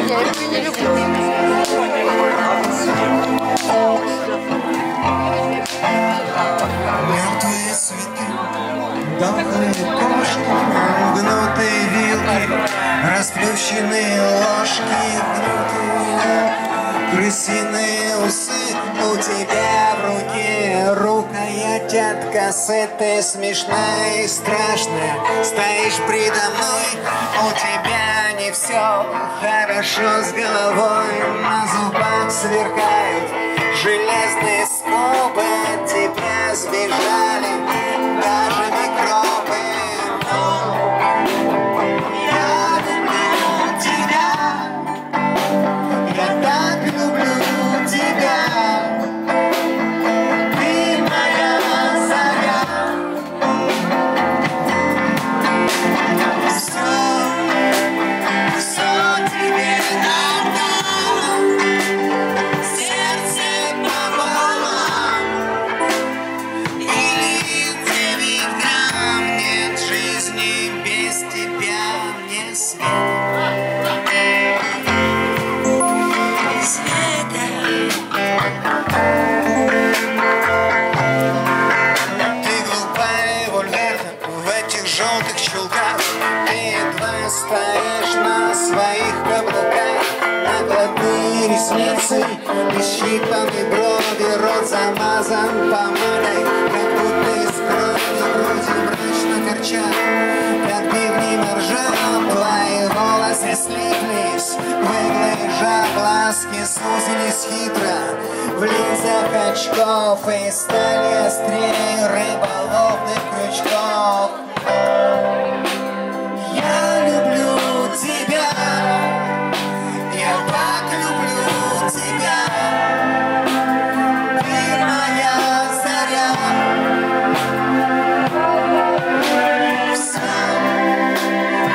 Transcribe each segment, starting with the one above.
Я их не люблю. Мертвые свитки, дохлые кошки, гнутые вилки, расплющенные ложки, гнутые крысиные усы. У тебя в руке рукоять от косы. Ты смешная и страшная, стоишь предо мной. У тебя не все хорошо с головой. На зубах сверкают железные скобы. От тебя сбежали даже микробы. Я люблю тебя, я так люблю тебя. Ты моя заря. Все тебе отдам. Сердце пополам. Или 9 грамм. Нет жизни без тебя, мне Ты глупая и вульгарна в этих желтых чулках. Ты едва стоишь на своих каблуках. Накладные ресницы, бесщипанные брови, рот замазан помадой, как будто из крови, груди мрачно торчат, как бивни моржа. Твои волосы слиплись в иглы жар, глазки сузились хитро в линзах очков и стали острее рыболовных крючков. Я люблю тебя, я так люблю тебя. Ты моя заря.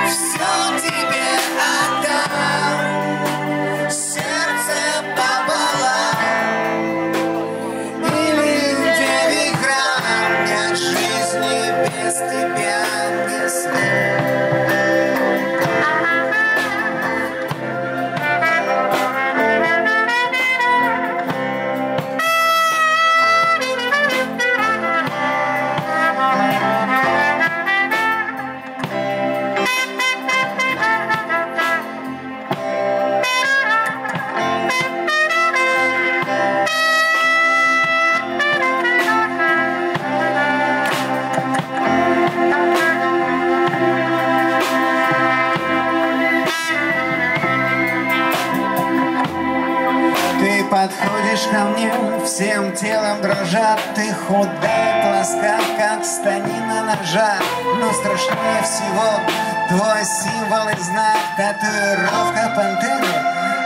Все тебе отдам. Сердце пополам. Или 9 грамм. Нет жизни без тебя, не смей. Ты подходишь ко мне, всем телом дрожат. Ты худая, плоска, как станина ножа. Но страшнее всего твой символ и знак. Татуировка пантеры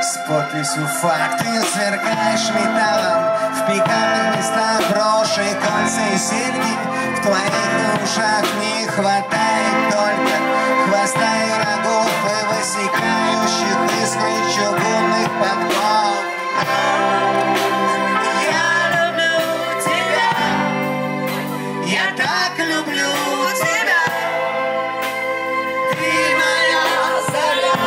с подписью «Факт». Ты сверкаешь металлом в пикантных местах. Броши, кольца и серьги в твоих ушах. Не хватает только хвоста и рогов и высекающих искры чугунных подков. Я люблю тебя, я так люблю тебя. Ты моя заря.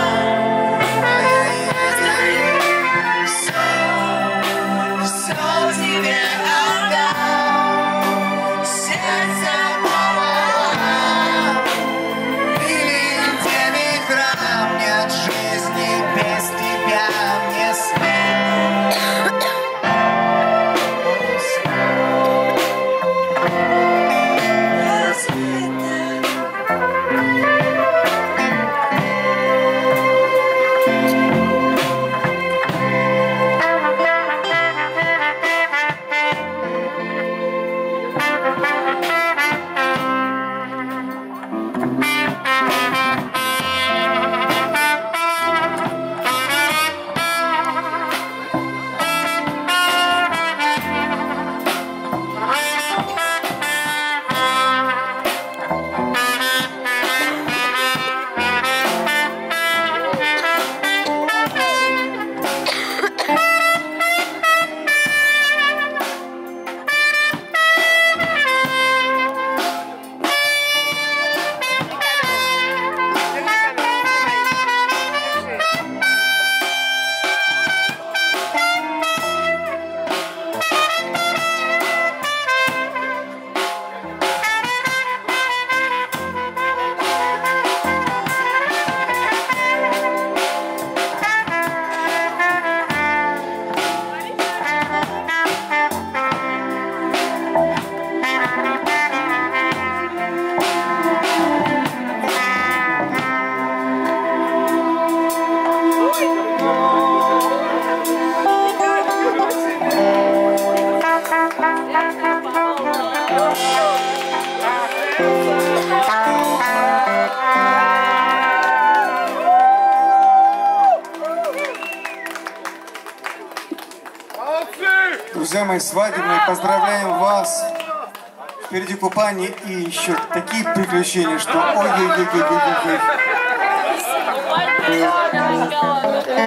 Все тебе отдам. Сердце пополам. Или 9 грамм. Нет жизни без тебя, мне смерть. друзья мои, свадебные. Поздравляем вас. Впереди купание и еще такие приключения, что ой-ой-ой-ой-ой-ой.